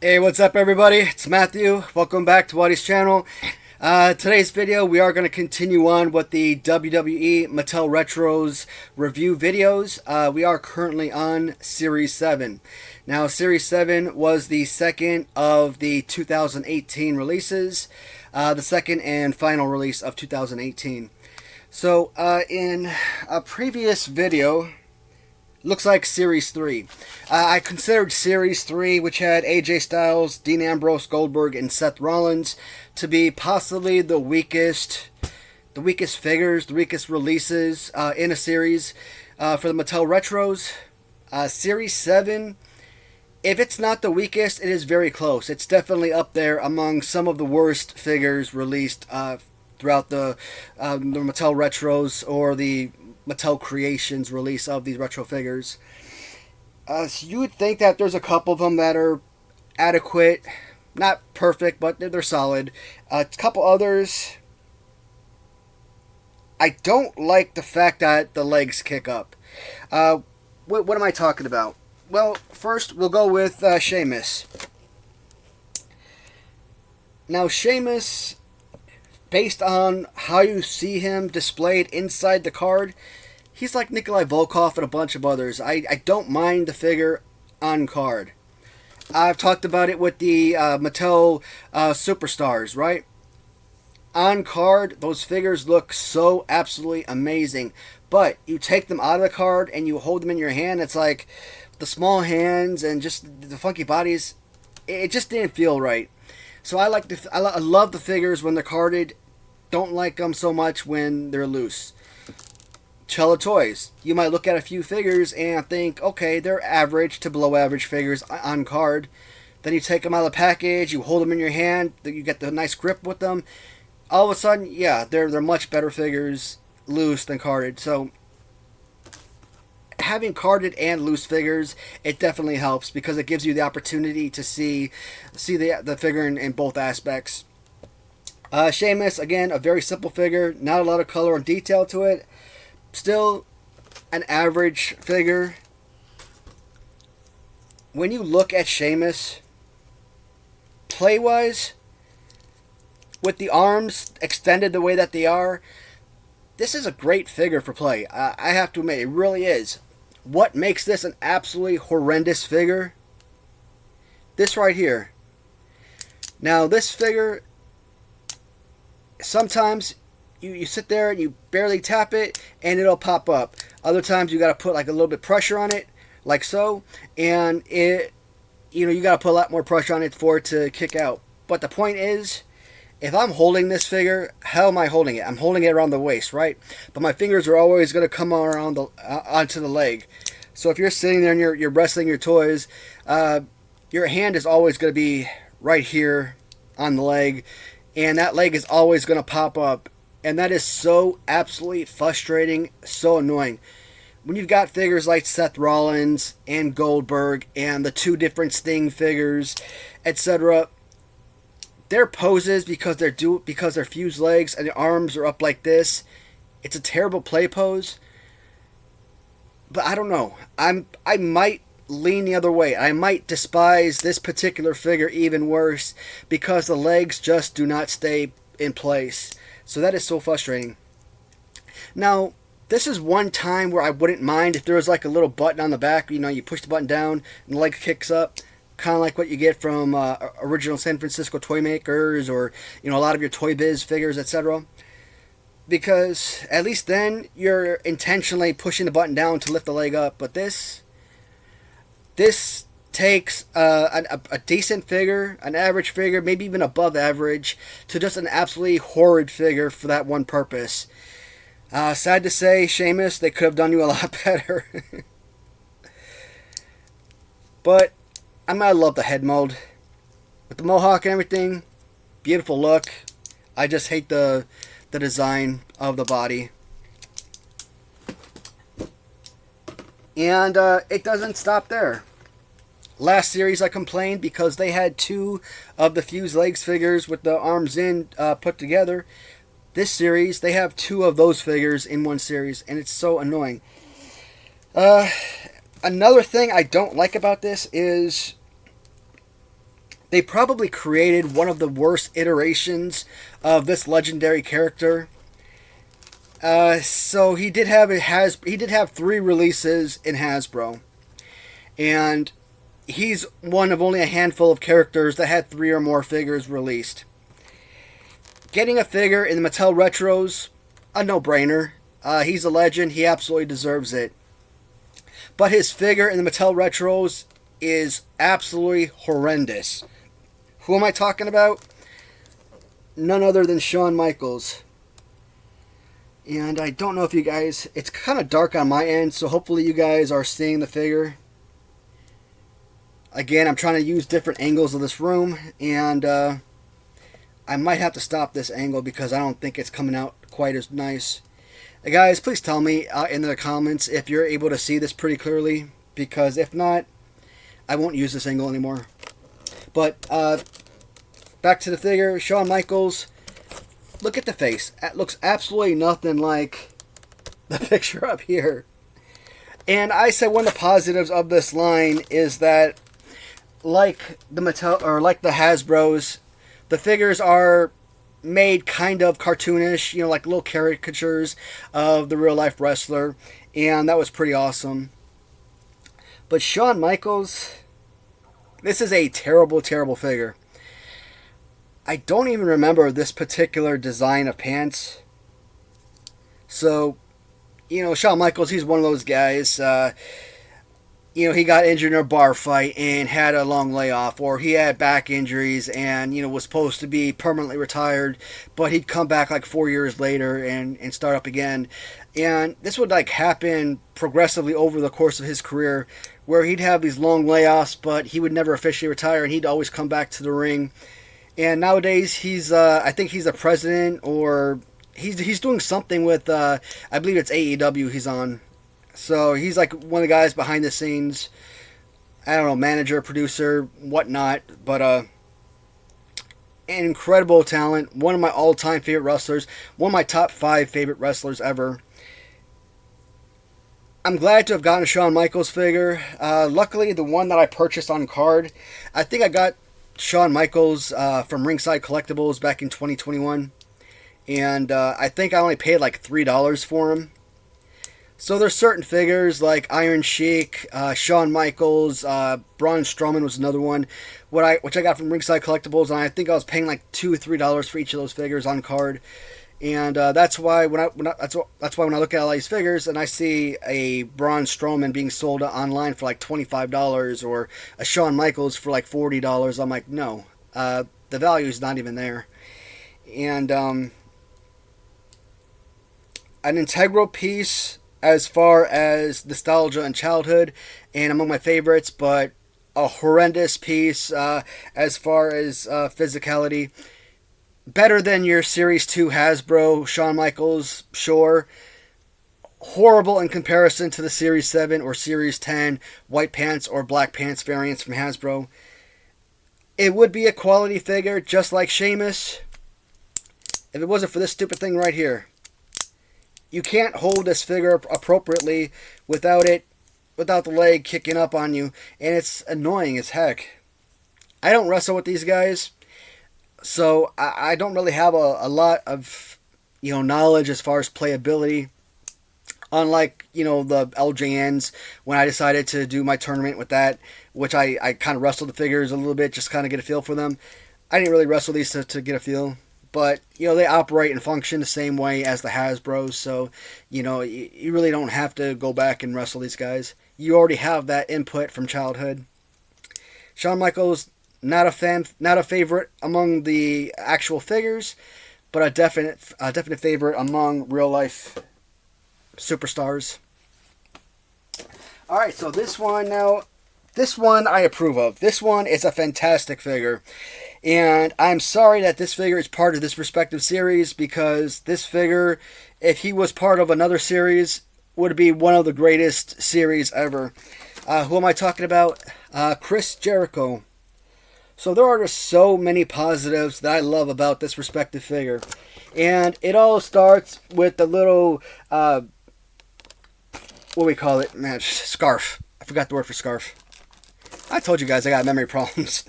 Hey, what's up everybody? It's Matthew. Welcome back to Watty's channel. Today's video we are going to continue on with the WWE Mattel Retros review videos. We are currently on Series 7. Now Series 7 was the second of the 2018 releases. The second and final release of 2018. So in a previous video, looks like Series 3. I considered Series 3, which had AJ Styles, Dean Ambrose, Goldberg, and Seth Rollins, to be possibly the weakest figures, the weakest releases in a series for the Mattel Retros. Series 7, if it's not the weakest, it is very close. It's definitely up there among some of the worst figures released throughout the Mattel Retros or the Mattel Creations release of these retro figures. So you would think that there's a couple of them that are adequate, not perfect, but they're solid. A couple others, I don't like the fact that the legs kick up. What am I talking about? Well, first we'll go with Sheamus. Now Sheamus, based on how you see him displayed inside the card, he's like Nikolai Volkov and a bunch of others. I don't mind the figure on card. I've talked about it with the Mattel Superstars, right? On card, those figures look so absolutely amazing. But you take them out of the card and you hold them in your hand, it's like the small hands and just the funky bodies, it just didn't feel right. So I love the figures when they're carded. Don't like them so much when they're loose. Cello toys. You might look at a few figures and think, okay, they're average to below average figures on card. Then you take them out of the package, you hold them in your hand, you get the nice grip with them. All of a sudden, yeah, they're much better figures loose than carded. So having carded and loose figures, it definitely helps because it gives you the opportunity to see the figure in both aspects. Sheamus, again, a very simple figure, not a lot of color and detail to it. Still an average figure. When you look at Sheamus, play-wise, with the arms extended the way that they are, this is a great figure for play. I have to admit, it really is. What makes this an absolutely horrendous figure? This right here. Now, this figure, sometimes you sit there and you barely tap it and it'll pop up. Other times you got to put like a little bit of pressure on it, like so, and you got to put a lot more pressure on it for it to kick out. But the point is, if I'm holding this figure, how am I holding it? I'm holding it around the waist, right? But my fingers are always going to come around onto the leg. So if you're sitting there and you're wrestling your toys, your hand is always going to be right here on the leg, and that leg is always going to pop up. And that is so absolutely frustrating, so annoying. When you've got figures like Seth Rollins and Goldberg and the two different Sting figures, etc., their poses, because they're fused legs and their arms are up like this, it's a terrible play pose. But I don't know. I might lean the other way. I might despise this particular figure even worse because the legs just do not stay in place. So that is so frustrating. Now, this is one time where I wouldn't mind if there was like a little button on the back. You push the button down and the leg kicks up. Kind of like what you get from original San Francisco toy makers or, a lot of your Toy Biz figures, etc. Because at least then you're intentionally pushing the button down to lift the leg up. But this takes a decent figure, an average figure, maybe even above average, to just an absolutely horrid figure for that one purpose. Sad to say, Sheamus, they could have done you a lot better. But I love the head mold. With the mohawk and everything, beautiful look. I just hate the design of the body. And it doesn't stop there. Last series I complained because they had two of the fused legs figures with the arms in put together. This series, they have two of those figures in one series, and it's so annoying. Another thing I don't like about this is They probably created one of the worst iterations of this legendary character. So he did have three releases in Hasbro, and he's one of only a handful of characters that had three or more figures released. Getting a figure in the Mattel Retros, a no-brainer. He's a legend. He absolutely deserves it. But his figure in the Mattel Retros is absolutely horrendous. Who am I talking about? None other than Shawn Michaels. And I don't know if you guys... It's kind of dark on my end, so hopefully you guys are seeing the figure. Again, I'm trying to use different angles of this room, and I might have to stop this angle because I don't think it's coming out quite as nice. Hey guys, please tell me in the comments if you're able to see this pretty clearly, because if not, I won't use this angle anymore. But back to the figure, Shawn Michaels. Look at the face. It looks absolutely nothing like the picture up here. And I said one of the positives of this line is that, like the Mattel or like the Hasbro's, the figures are made kind of cartoonish, you know, like little caricatures of the real life wrestler, and that was pretty awesome. But Shawn Michaels, this is a terrible, terrible figure. I don't even remember this particular design of pants. So, you know, Shawn Michaels, he's one of those guys, you know, he got injured in a bar fight and had a long layoff, or he had back injuries and, you know, was supposed to be permanently retired, but he'd come back like 4 years later and start up again. And this would like happen progressively over the course of his career, where he'd have these long layoffs, but he would never officially retire, and he'd always come back to the ring. And nowadays he's, I think he's a president, or he's doing something with, I believe it's AEW he's on. So he's like one of the guys behind the scenes. I don't know, manager, producer, whatnot. But an incredible talent. One of my all-time favorite wrestlers. One of my top 5 favorite wrestlers ever. I'm glad to have gotten a Shawn Michaels figure. Luckily, the one that I purchased on card, I think I got Shawn Michaels from Ringside Collectibles back in 2021. And I think I only paid like $3 for him. So there's certain figures like Iron Sheik, Shawn Michaels, Braun Strowman was another one, which I got from Ringside Collectibles, and I think I was paying like $2 or $3 for each of those figures on card, and that's why when I look at all these figures and I see a Braun Strowman being sold online for like $25 or a Shawn Michaels for like $40, I'm like, no, the value is not even there, and an integral piece as far as nostalgia and childhood, and among my favorites, but a horrendous piece as far as physicality. Better than your Series 2 Hasbro Shawn Michaels, sure. Horrible in comparison to the Series 7 or Series 10 white pants or black pants variants from Hasbro. It would be a quality figure, just like Sheamus, if it wasn't for this stupid thing right here. You can't hold this figure appropriately without the leg kicking up on you, and it's annoying as heck. I don't wrestle with these guys, so I don't really have a lot of, you know, knowledge as far as playability. Unlike, you know, the LJNs, when I decided to do my tournament with that, which I kind of wrestled the figures a little bit, just kind of get a feel for them. I didn't really wrestle these to get a feel. But, you know, they operate and function the same way as the Hasbros, so, you know, you really don't have to go back and wrestle these guys. You already have that input from childhood. Shawn Michaels, not a favorite among the actual figures, but a definite favorite among real-life superstars. Alright, so this one I approve of. This one is a fantastic figure. And I'm sorry that this figure is part of this respective series, because this figure, if he was part of another series, would be one of the greatest series ever. Who am I talking about? Chris Jericho. So there are just so many positives that I love about this respective figure. And it all starts with the little, what do we call it? Scarf. I forgot the word for scarf. I told you guys I got memory problems.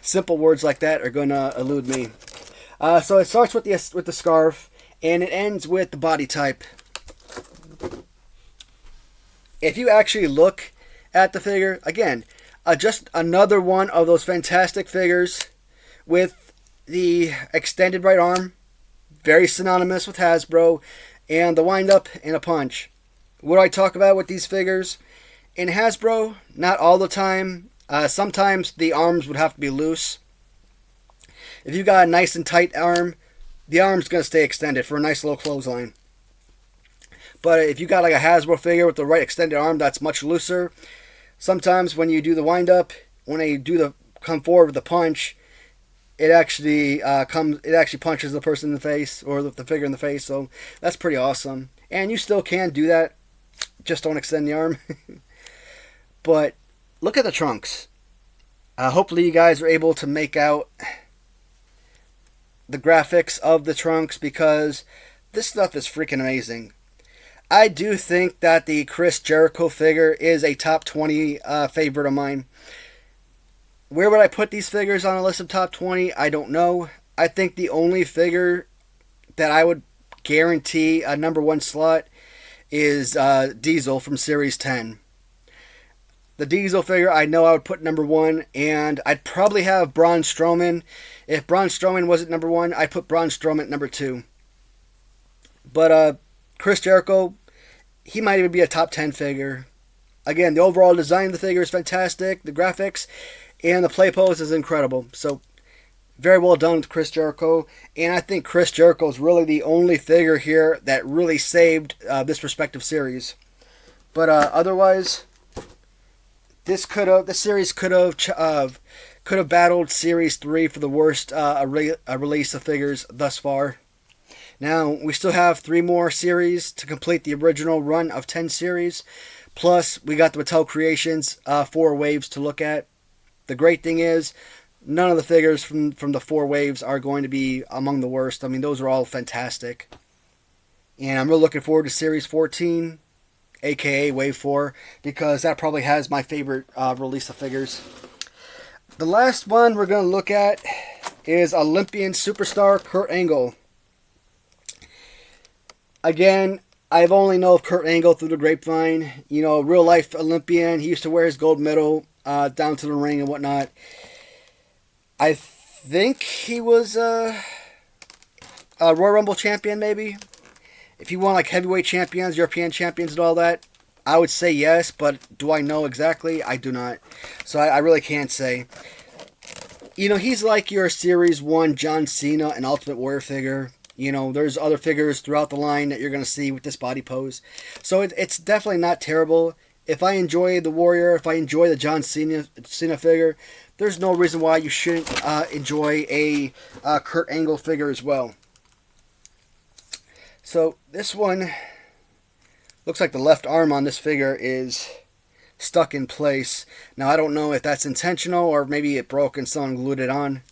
Simple words like that are going to elude me. So it starts with the scarf, and it ends with the body type. If you actually look at the figure, again, just another one of those fantastic figures with the extended right arm, very synonymous with Hasbro, and the wind-up and a punch. What do I talk about with these figures? In Hasbro, not all the time. Sometimes the arms would have to be loose. If you got a nice and tight arm, the arm's going to stay extended for a nice little clothesline. But if you got like a Hasbro figure with the right extended arm that's much looser, sometimes when you do the wind-up, when they come forward with the punch, it actually punches the person in the face, or the figure in the face. So that's pretty awesome. And you still can do that, just don't extend the arm. But look at the trunks. Hopefully you guys are able to make out the graphics of the trunks, because this stuff is freaking amazing. I do think that the Chris Jericho figure is a top 20 favorite of mine. Where would I put these figures on a list of top 20? I don't know. I think the only figure that I would guarantee a number one slot is Diesel from Series 10. The Diesel figure, I know I would put number one, and I'd probably have Braun Strowman. If Braun Strowman wasn't number one, I'd put Braun Strowman at number two. But Chris Jericho, he might even be a top 10 figure. Again, the overall design of the figure is fantastic. The graphics and the play pose is incredible. So, very well done with Chris Jericho. And I think Chris Jericho is really the only figure here that really saved this respective series. But otherwise, this series could have battled Series 3 for the worst release of figures thus far. Now, we still have 3 more series to complete the original run of 10 series. Plus, we got the Mattel Creations 4 waves to look at. The great thing is, none of the figures from the 4 waves are going to be among the worst. I mean, those are all fantastic. And I'm really looking forward to Series 14, aka Wave 4, because that probably has my favorite release of figures. The last one we're going to look at is Olympian superstar Kurt Angle. Again, I've only known of Kurt Angle through the grapevine. You know, real life Olympian. He used to wear his gold medal down to the ring and whatnot. I think he was a Royal Rumble champion, maybe. If he won like heavyweight champions, European champions, and all that, I would say yes. But do I know exactly? I do not. So I really can't say. You know, he's like your Series 1 John Cena and Ultimate Warrior figure. You know, there's other figures throughout the line that you're going to see with this body pose. So it's definitely not terrible. If I enjoy the Warrior, if I enjoy the John Cena figure, there's no reason why you shouldn't enjoy a Kurt Angle figure as well. So this one looks like the left arm on this figure is stuck in place. Now, I don't know if that's intentional or maybe it broke and someone glued it on.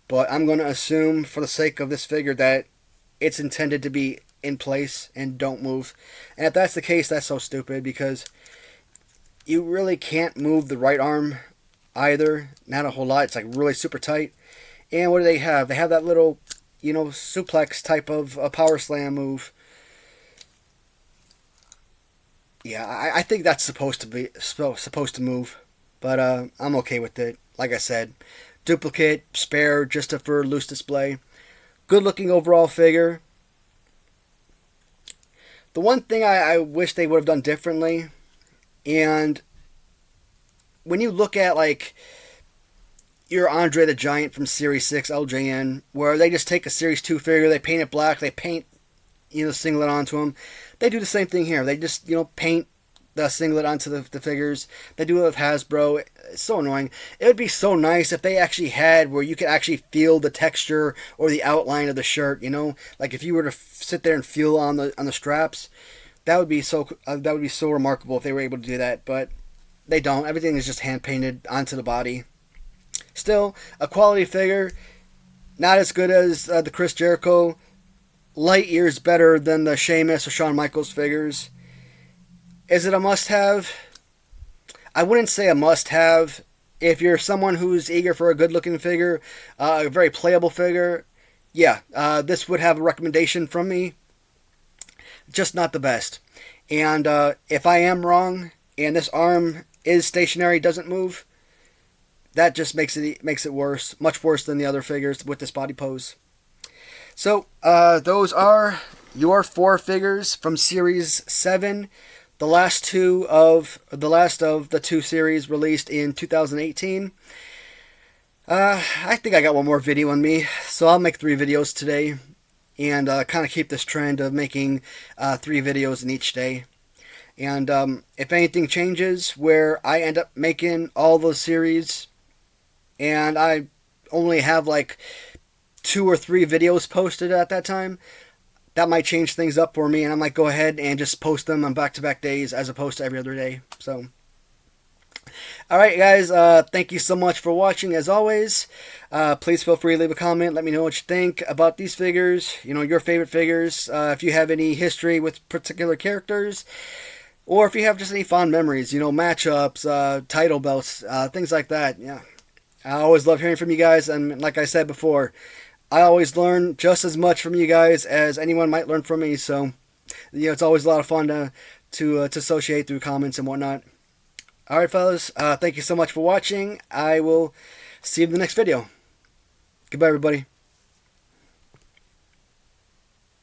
But I'm going to assume, for the sake of this figure, that it's intended to be in place and don't move. And if that's the case, that's so stupid, because you really can't move the right arm either. Not a whole lot. It's like really super tight. And what do they have? They have that little, you know, suplex type of power slam move. Yeah, I think that's supposed to move. But I'm okay with it. Like I said, duplicate, spare, just for loose display. Good looking overall figure. The one thing I wish they would have done differently, and when you look at like your Andre the Giant from Series 6 LJN, where they just take a Series 2 figure, they paint it black, they paint, you know, singlet onto them. They do the same thing here. They just, you know, paint the singlet onto the figures. They do it with Hasbro. It's so annoying. It would be so nice if they actually had where you could actually feel the texture or the outline of the shirt. You know, like if you were to sit there and feel on the straps, that would be so remarkable if they were able to do that. But they don't. Everything is just hand painted onto the body. Still, a quality figure. Not as good as the Chris Jericho. Light years better than the Sheamus or Shawn Michaels figures. Is it a must-have? I wouldn't say a must-have if you're someone who's eager for a good-looking figure, a very playable figure, yeah, this would have a recommendation from me. Just not the best. And if I am wrong and this arm is stationary, doesn't move, that just makes it worse, much worse than the other figures with this body pose. So those are your 4 figures from Series 7, the last of the 2 series released in 2018. I think I got one more video on me, so I'll make 3 videos today, and kind of keep this trend of making 3 videos in each day. And if anything changes where I end up making all those series and I only have like 2 or 3 videos posted at that time, that might change things up for me, and I might go ahead and just post them on back-to-back days as opposed to every other day. So, alright guys, thank you so much for watching as always. Please feel free to leave a comment, let me know what you think about these figures, your favorite figures, if you have any history with particular characters, or if you have just any fond memories, matchups, title belts, things like that. Yeah, I always love hearing from you guys, and like I said before, I always learn just as much from you guys as anyone might learn from me, so it's always a lot of fun to associate through comments and whatnot. Alright fellas, thank you so much for watching. I will see you in the next video. Goodbye everybody.